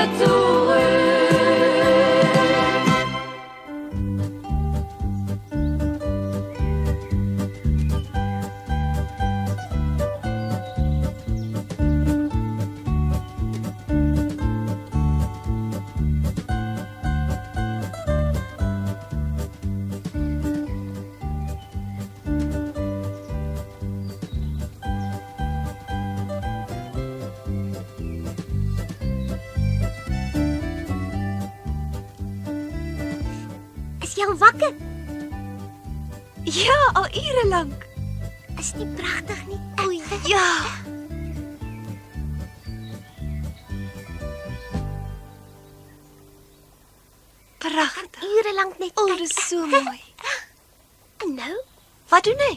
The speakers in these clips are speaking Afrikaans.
retoureux. Is jy al wakker? Ja, al ure lank. Is nie pragtig nie? O ja. Pragtig. Ure lank net. O, dit is so mooi. En nou? Wat doen hy?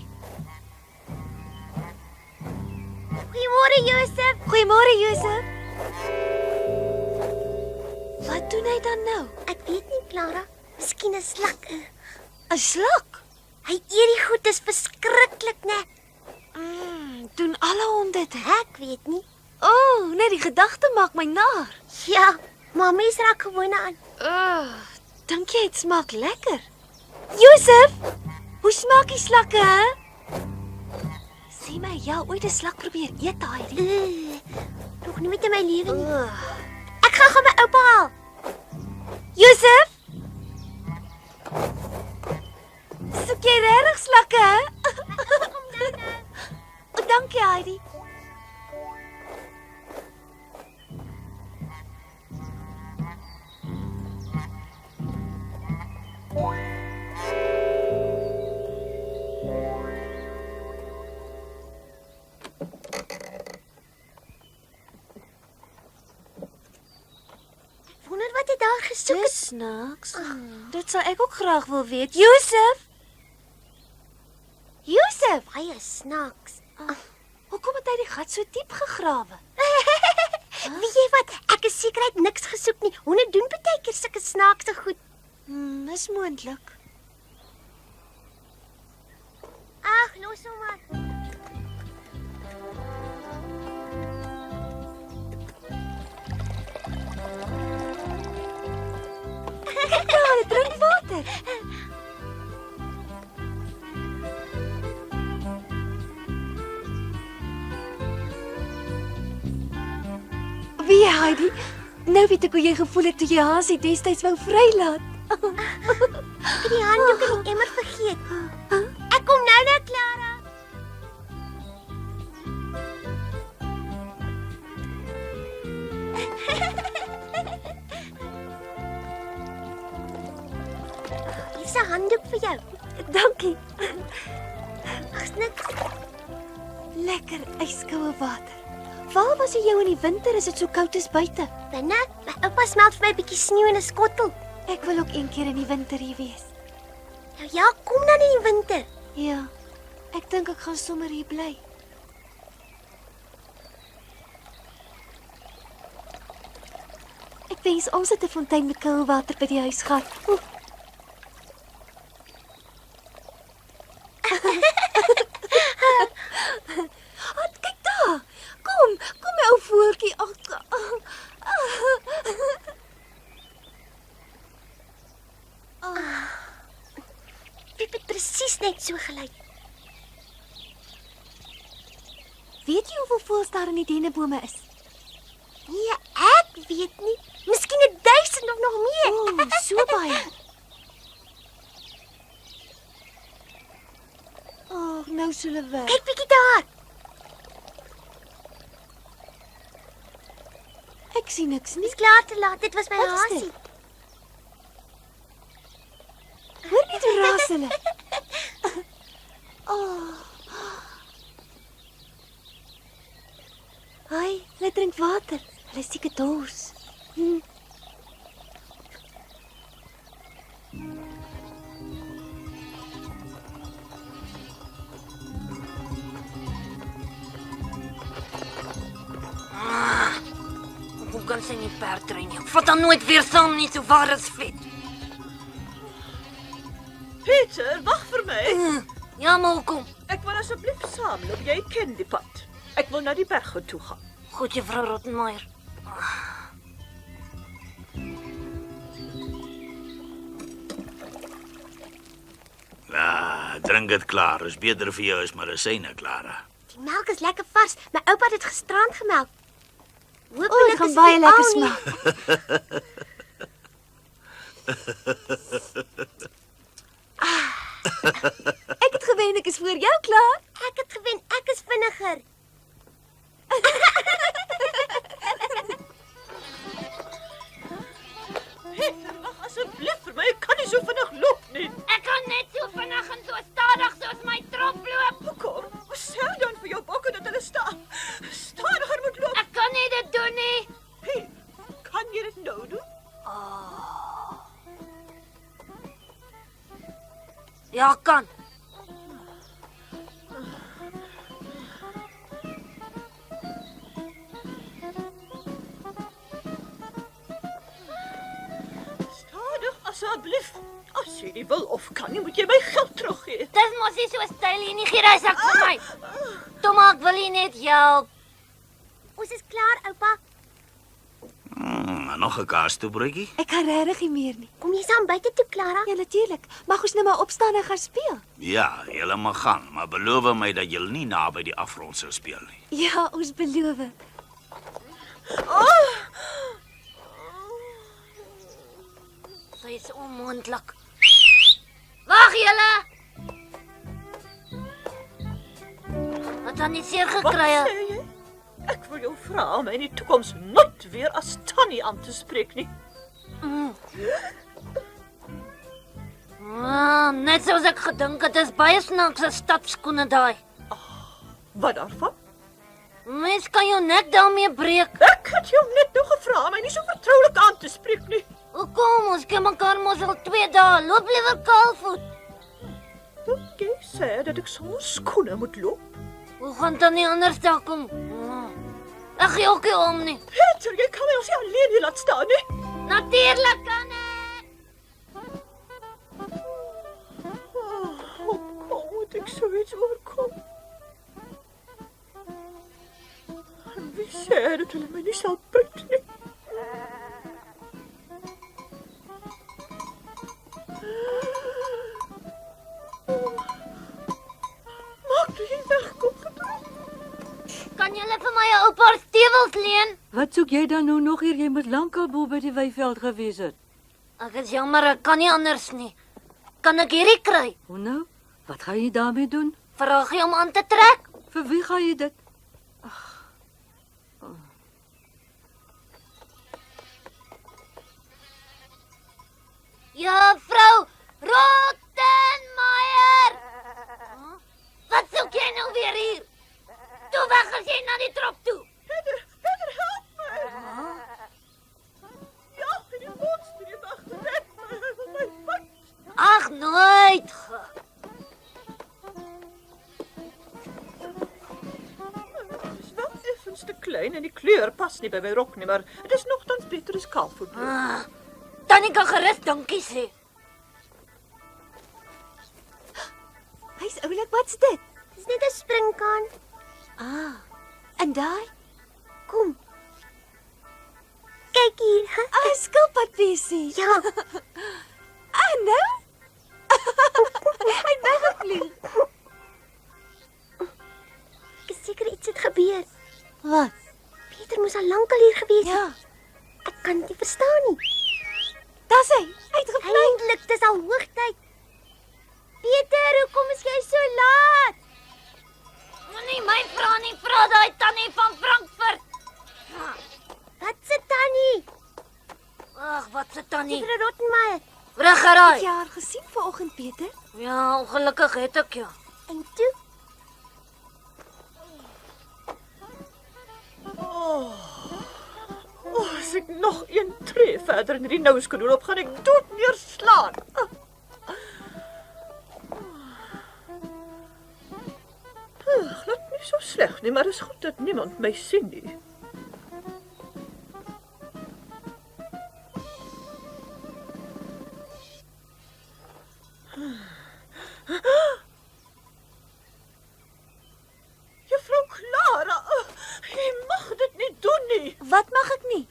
Goeiemôre Josef. Goeiemôre, Josef. Wat doen hy dan nou? Ek weet nie, Clara. Miskien 'n slak. 'n Slak? Hy eet die goed, dis verskriklik, né? Doen alle honde dit? Ek weet nie. O, net die gedagte maak my naar. Ja, maar mens raak gewoond aan. Dink jy dit smaak lekker? Josef, hoe smaak die slakke, hè? Sê my, jy ooit 'n slak probeer eet, Heidi? Nog nooit in my lewe nie. Oh. Ek gaan my oupa haal. Josef? Soek jy regtig slakke, hè? Kom nou nou. O, dankie, Heidi. Wonder wat hy daar gesoek het. Dis snaaks. Dit sal ek ook graag wil weet. Josef? Josef, Baie snaaks. hoekom het hy die gat so diep gegrawe? Weet jy wat? Ek is seker hy het niks gesoek nie. Honde doen baie keer sulke snaakse goed. Dis moontlik. Ag, los hom maar. Ja, hy drink water. Wie, Heidi? Nou weet ek hoe jy gevoel het toe jy Hasie destyds wou vrylaat. Ek het die handdoek in die emmer vergeet. Ek kom nou, Clara. Hier is 'n handdoek vir jou. Dankie. Ag, niks. Lekker ijskoue water. Waar was jy in die winter as dit so koud is buite? Binne, my oupa smelt vir my 'n bietjie sneeu in 'n skottel. Ek wil ook een keer in die winter hier wees. Nou ja, kom dan in die winter. Ja, ek dink ek gaan sommer hier bly. Ek wens ons het 'n fontein met koue water by die huis gehad. Kyk daar. Kom my ou voeltjie. Piep het presies net so gelyk. Weet jy hoeveel voëls daar in die dennebome is? Nee, ek weet nie. Miskien 1000 of nog meer. O, so baie. Nou zullen we. Kyk bietjie daar. Ek sien niks nie. Dis klaar te laat. Dit was my Wat is hasie. dit? Hoor net hoe raas hulle. Hi, hulle drink water. Hulle is seker dors. Hoe kan sy nie perdry nie? Ek vat dan nooit weer saam nie, so waar is vet. Peter, wag vir my. Ja, maar hoekom? Ek wil asseblief saamloop. Jy ken die pad. Ek wil na die berge toe gaan. Goed, juffrou Rottenmeier. Drink dit klaar, is beter vir jou as medisyne, Clara. Die melk is lekker vars. My oupa het dit gisterand gemelk. O, Hoopelik dit gaan is baie die lekker al nie. smaak. Ek het gewen ek is voor jou klaar. Ek het gewen, ek is vinniger. Peter, wag asseblief vir my. Ek kan nie so vinnig loop nie. Ek kan net so vinnig en so stadig soos my trop loop. Hoekom? Wat sê jy dan vir jou bokke dat hulle stadiger moet loop? Ek kan nie dit doen nie. Hey, kan jy dit nou doen? Ja, kan. Stadig asseblief. As jy nie wil of kan nie, moet jy my geld teruggee. Dis mos nie so styl hier nie, gee daai sak vir my. Tom, ek wil nie net help. Ons is klaar, oupa. Nog 'n kaastoebroodjie? Ek kan regtig nie meer nie. Kom jy saam buite toe, Clara? Ja, natuurlik. Mag ons nou maar opstaan en gaan speel? Ja, julle mag gaan, maar beloof my dat julle nie naby die afgrond sou speel nie. Ja, ons beloof. Sy is onmoontlik. Wag julle. Wat dan nie seer Wat gekry? sê jy? Ek wil jou vra om my in die toekoms nooit weer as Tannie aan te spreek nie. Net soos ek gedink het, is baie snaakse stapskoene daai. Wat daarvan? Mens kan jou nek daarmee breek. Ek het jou net nou gevra om my nie so vertroulik aan te spreek nie. Hoekom? Ons ken mekaar mos al 2 dae. Loop liewer kaalvoet. Dink jy sê dat ek sonder skoene moet loop? Hoe gaan dit nie anders daar kom? Ek gee ook nie om nie. Peter, jy kan my ons nie alleen hier laat staan nie. Natuurlik kan ek. Hoe moet ek so iets oorkom? En wie sê dat hulle my nie sal byt nie? Maak toe jy wegkom gedrukt. Kan julle vir my 'n ou paar stewels leen? Wat soek jy dan nou nog hier? Jy moet lankal bo by die weiveld gewees het. Ek is jammer, ek kan nie anders nie. Kan ek hierdie kry? Hoe nou? Wat gaan jy daarmee doen? Vraag jy om aan te trek? Vir wie gaan jy dit? Juffrou Rottenmeier! Wat soek jy nou weer hier? Toe weg as jy na die trop toe. Peter, help my! Ja, die monster het agterred my. Hy wil my byt. Ag, nooit. Dit is wel effens te klein en die kleur pas nie by my rok nie, maar dit is nogtans beter as kaalvoetbrood. Tannie kan gerus dankie sê. Hy's oulik, wat's dit? Dis net 'n springkaan. En daai? Kom. Kyk hier. Skilpadbesie. Ja, Nou? Hy het weggevlieg. ek is seker iets het gebeur. Wat? Peter moes al lankal hier gewees het. Ja, Ek kan dit nie verstaan nie. dis hy. Hy het gevlieg. Eindelik, dis al hoogtyd. Peter, hoekom is jy so laat? Moenie my vra nie, vra daai tannie van Frankfurt. Wat se tannie? Ag, wat se tannie? Peter Rottenmeier. Reggeraai. Het jy haar gesien vanoggend, Peter? Ja, ongelukkig het ek ja. En toe? As ek nog een tree verder in hierdie nouskoen loop, gaan ek dood neerslaan. Glad nie so sleg nie, maar dit is goed dat niemand my sien nie. Juffrou Clara, jy mag dit nie doen nie. Wat mag ek nie?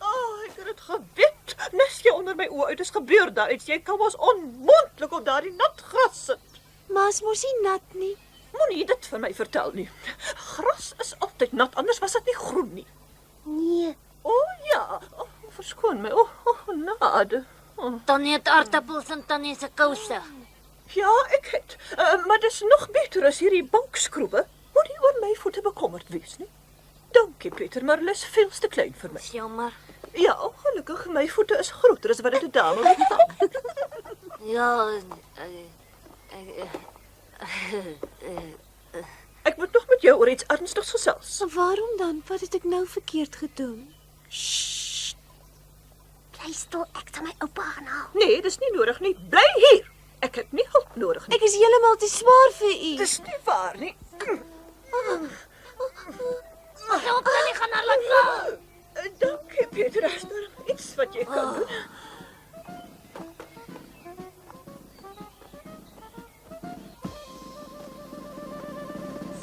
Ek het dit geweet. Nes jy onder my oë uit is gebeur daar iets. Jy kan mos onmoontlik op daardie nat gras sit. Maar is mos nie nat nie. Moenie dit vir my vertel nie. Gras is altyd nat, anders was dit nie groen nie. Nee. O ja, verskoon my. Nade. Tannie het aardappels en tannie se kouse. Ja, ek het. Maar dis nog beter as hierdie bankskroewe. Moenie oor my voete bekommerd wees nie. Dankie, Pieter, maar hulle is veel te klein vir my. Dis jammer. Ja, gelukkig, my voete is groter as wat dit 'n dame moet vat. Ja, Ek moet nog met jou oor iets ernstigs gesels. Maar waarom dan? Wat het ek nou verkeerd gedoen? Bly stil, ek sal my oupa gaan haal. Nee, dis nie nodig nie. Bly hier. Ek het nie hulp nodig nie. Ek is heeltemal te swaar vir u. Dis nie waar nie. so tannie gaan haar laat val. Dankie, Pieter, is daar iets wat jy kan doen?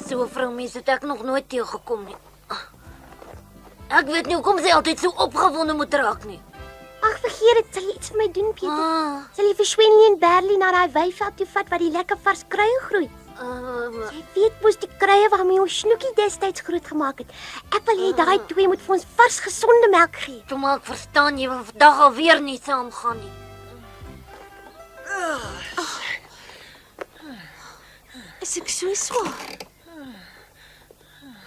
So 'n vrou mens het ek nog nooit teëgekom nie. Ek weet nie hoekom sy altyd so opgewonde moet raak nie. Ag, vergeet dit, sal jy iets vir my doen, Pieter? Ah, Sal jy vir Swenley en Berlie na daai weiveld toe vat waar die lekker vars kruie groei? Jy weet mos die kruie waarmee ons Snoekie destyds groot gemaak het. Ek wil hê daai twee moet vir ons vars gesonde melk gee. toe maar ek verstaan jy wil vandag alweer nie saamgaan nie. Is ek so swaar?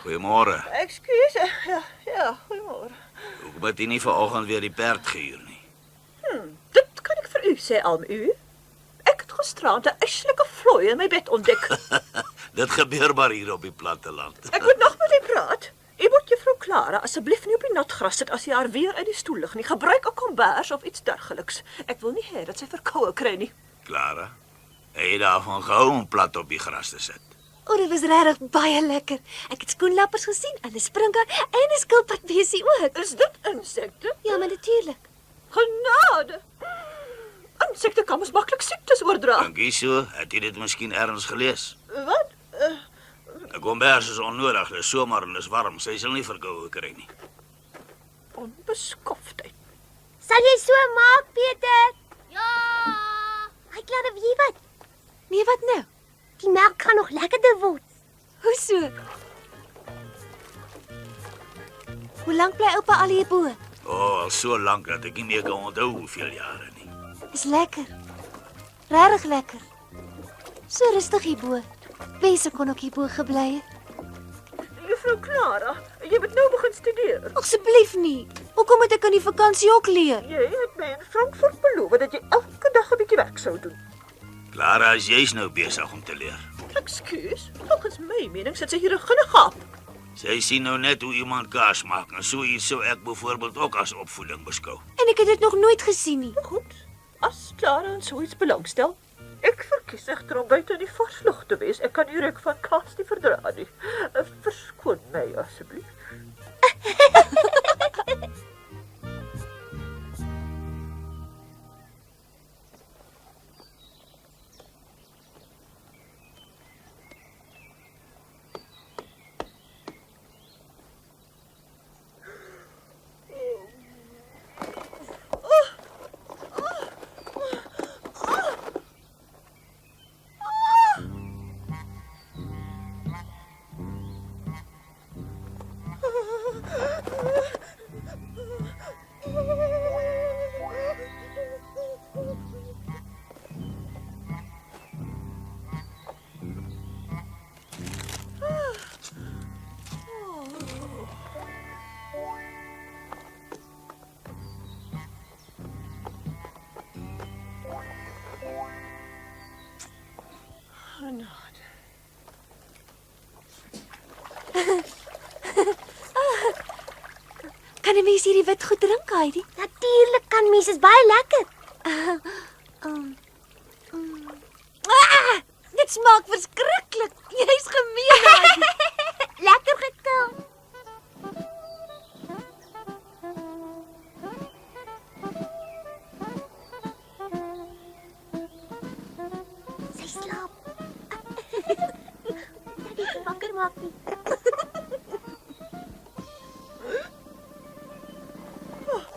Goeiemôre. Ekskuus. Ja, goeiemôre. Hoekom het jy nie vanoggend weer die perd gehuur nie? Dit kan ek vir u sê, u. Ek het gisterand 'n eislike vlooi in my bed ontdek. Dit gebeur maar hier op die platteland. Ek moet nog met u praat. U moet juffrou Clara asseblief nie op die nat gras sit as sy haar weer uit die stoel lig nie. Gebruik 'n kombers of iets dergeliks. Ek wil nie hê dat sy verkoue kry nie. Clara, het jy daarvan gehou om plat op die gras te sit? O, dit was regtig baie lekker. Ek het skoenlappers gesien, en 'n sprinker en 'n skilpadbesie ook. Is dit insekte? Ja, maar natuurlik. Genade. Insekte kan mos maklik siektes oordra. Dankie so, het jy dit miskien ergens gelees? Wat? 'n Kombers is onnodig, dis somer en dis warm, sy sal nie verkoue kry nie. Onbeskoftheid. Sal jy so maak, Pieter? Ja! Hy Clara, weet jy wat? Nee, wat nou? Die melk gaan nog lekkerder word. Hoe so? Hoe lank bly oupa al hier bo? Al so lank dat ek nie meer kan onthou hoeveel jare nie. Dis lekker. Regtig lekker. So rustig hier bo. Wese kon ook hier bo gebly het. Juffrou Clara, jy moet nou begin studeer. Asseblief nie. Hoekom moet ek aan die vakansie ook leer? Jy het my in Frankfurt beloof dat jy elke dag 'n bietjie werk sou doen. Clara, jy's nou besig om te leer. Ekskuus, volgens my mening sit sy hier 'n ginnegaap. Sy sien nou net hoe iemand kaas maak en so iets sou ek byvoorbeeld ook as opvoeding beskou. En ek het dit nog nooit gesien nie. Goed, as Clara in so iets belangstel. Ek verkies egter om buite in die vars lug te wees. Ek kan die reuk van kaas nie verdra nie. Verskoon my asseblief. Kan 'n mens hierdie wit goed drink, Heidi? Natuurlik kan mens, is baie lekker. Dit smaak verskriklik. Jy's gemeen, Heidi. Lekker gekil. Sy slaap. Dit is wakker maak nie.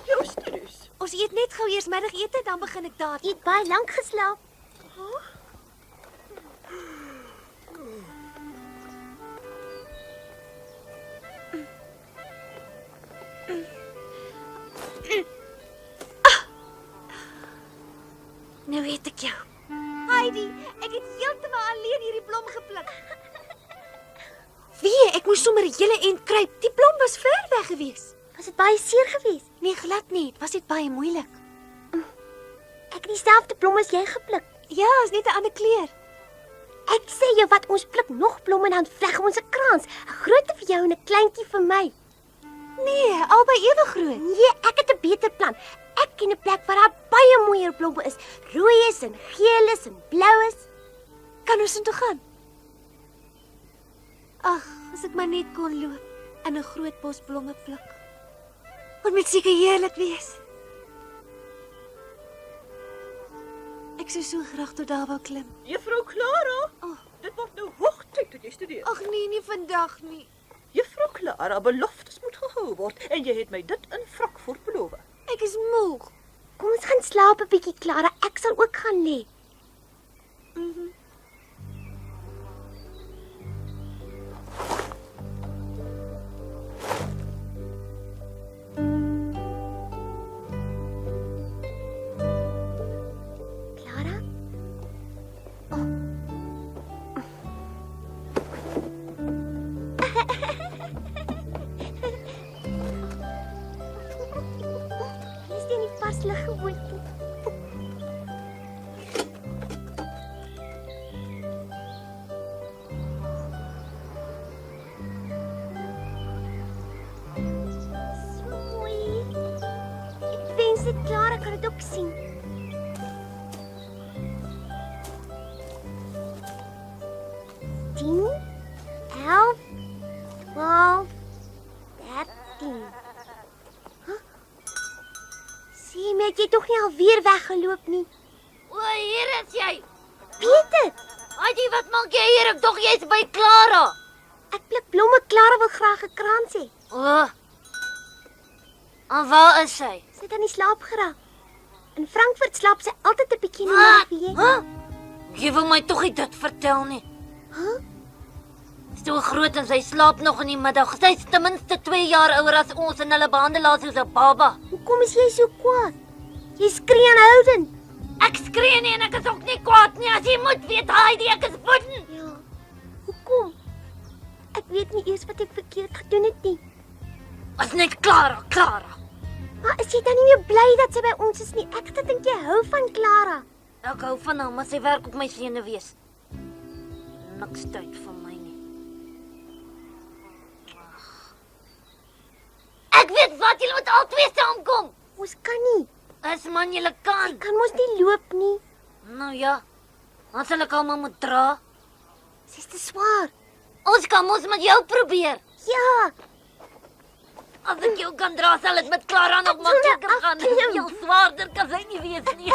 Jou studies. Ons eet net gou eers middagete, dan begin ek daar. Jy het baie lank geslaap. Nou weet ek jou. Heidi, ek het heeltemal alleen hierdie blom gepluk. Wie, ek moes sommer 'n hele end kruip. Die blom was ver weg gewees. Was dit baie seer geweest? Nee, glad nie. Dit was net baie moeilik. Ek het dieselfde blom as jy gepluk. Ja, is net 'n ander kleur. Ek sê jou wat, ons pluk nog blomme en dan vleg ons 'n krans. 'n Groote vir jou en 'n kleintjie vir my. Nee, albei ewe groot. Nee, ek het 'n beter plan. Ek ken 'n plek waar daar baie mooier blomme is. Rooi is en geel is en blou is. Kan ons intoe gaan? Ag, as ek maar net kon loop en 'n groot bos blomme pluk. Dit moet seker heerlik wees. Ek sou so graag tot daar wou klim. Juffrou Clara, Oh. dit word nou hoogtyd dat jy studeer. Ag nee, nie vandag nie. Juffrou Clara, beloftes moet gehou word en jy het my dit in Frankfurt beloof. Ek is moeg. Kom ons gaan slaap 'n bietjie, Clara. Ek sal ook gaan lê. Clara? Is dit nie vars lig gewoond nie? So mooi. Ek wens dit Clara kan dit ook sien. Tien, 11, 12, 13. Sien, maar jy het tog nie alweer weggeloop nie. O, hier is jy. Peter, Heidi, wat maak jy hier? Ek dog jy's by Clara. ek pluk blomme. Clara wil graag 'n krans hê. O. En waar is sy? Sy het aan die slaap geraak. In Frankfurt slaap sy altyd 'n bietjie in die Wat? nag, weet jy? Huh? Jy wil my tog nie dit vertel nie. Huh? So groot en sy slaap nog in die middag. Sy's ten minste 2 jaar ouer as ons en hulle behandel haar soos 'n baba. Hoekom is jy so kwaad? Jy skree aanhoudend. Ek skree nie en ek is ook nie kwaad nie. As jy moet weet, Heidi, ek is woedend. Ja. Hoekom? Ek weet nie eers wat ek verkeerd gedoen het nie. As net Clara. Maar is jy dan nie meer bly dat sy by ons is nie? Ek dink jy hou van Clara. Ek hou van haar, maar sy werk op my senuwees. Niks tyd vir my nie. Ek weet wat, julle moet al twee saamkom. Ons kan nie. As man, julle kan. Kan mos nie loop nie. Nou ja, dan sal ek hom moet dra. Sy's te swaar. Ons kan mos met jou probeer. Ja. As ek jou kan dra, sal dit met Clara nog Ek makliker wil gaan. afklim. Jou zwaarder kan sy nie wees nie.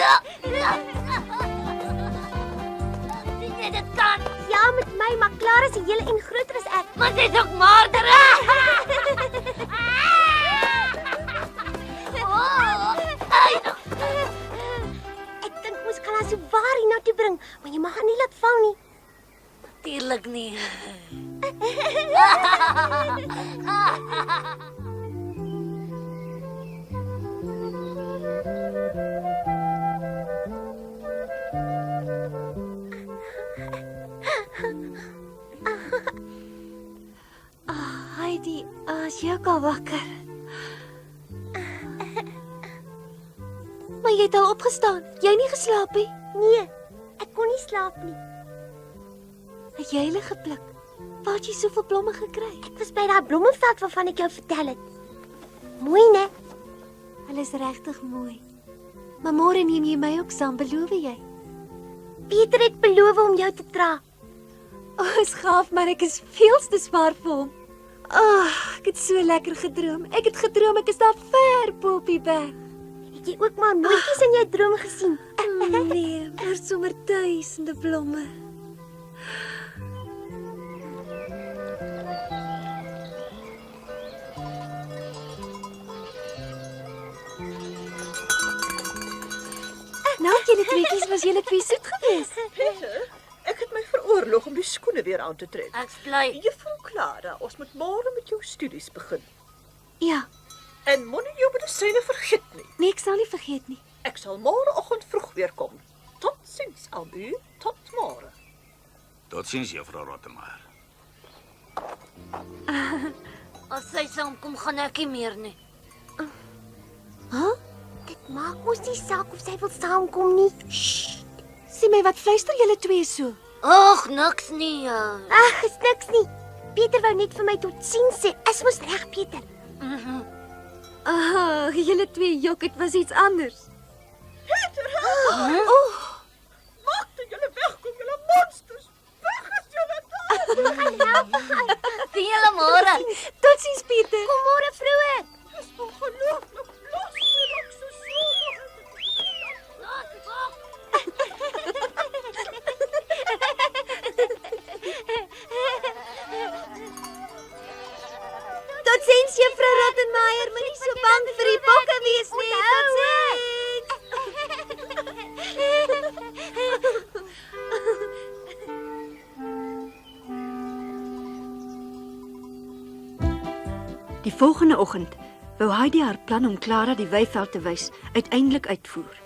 Ja. Sien jy dit kan? Ja, met my, maar Clara is 'n hele en groter as ek. Maar sy's ook maarder. Ek dink ons kan haar so waar hiernatoe bring, maar jy mag haar nie laat val nie. Tuurlik nie. Heidi, as jy ook al wakker. Maar jy het al opgestaan. Jy nie geslaap nie. Nee, ek kon nie slaap nie. Het jy hulle gepluk? Waar het jy soveel blomme gekry? Ek was by daai blommeveld waarvan ek jou vertel het. Mooi, né? Hulle is regtig mooi. Maar môre neem jy my ook saam, beloof jy? Pieter het beloof om jou te dra. Is gaaf, maar ek is veel te swaar vir hom. Ek het so lekker gedroom. Ek het gedroom ek is daar ver bo op die berg. Het jy ook maar mooietjies in jou droom gesien? Nee, maar sommer duisende blomme. Nou, julle tweeetjies was julle twee soet geweest. Peter, ek het my vir oorlog om die skoene weer aan te trek. Ek's bly. Juffrou Clara, ons moet môre met jou studies begin. Ja, En moenie jou medisyne vergeet nie. nee, ek sal nie vergeet nie. Ek sal môreoggend vroeg weer kom. Totsiens aan u, tot môre. Totsiens, juffrou Rottenmeier. As sy saamkom, gaan ek nie meer nie. Dit maak mos nie saak of sy wil saamkom nie. Sê my, wat fluister julle twee so? Ag, niks nie. Ag, is niks nie. Pieter wou net vir my totsiens sê. Is mos reg, Pieter? Julle twee jok, dit was iets anders. Maak dat julle wegkom, julle monsters. Weg is julle. Sien julle môre. Totsiens, Pieter. Kom môre vroeg. Dis ongelooflik. Los my rok so Totsiens, juffrou Rottenmeier, moenie so bang vir die bokke wees nie. Die volgende oggend wou Heidi haar plan om Clara die weiveld te wys uiteindelik uitvoer.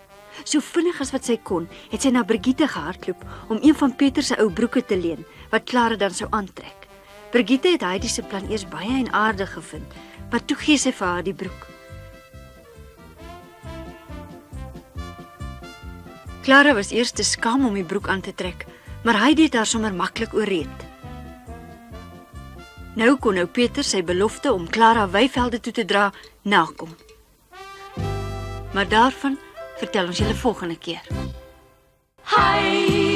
So vinnig as wat sy kon, het sy na Brigitte gehardloop om een van Pieter se ou broeke te leen wat Clara dan sou aantrek. Brigitte het Heidi se plan eers baie en aardig gevind, maar toe gee sy vir haar die broek. Clara was eers te skaam om die broek aan te trek, maar Heidi het haar sommer maklik oorreed. Nou kon Pieter sy belofte om Clara weivelde toe te dra nakom. Maar daarvan vertel ons julle volgende keer. Hi.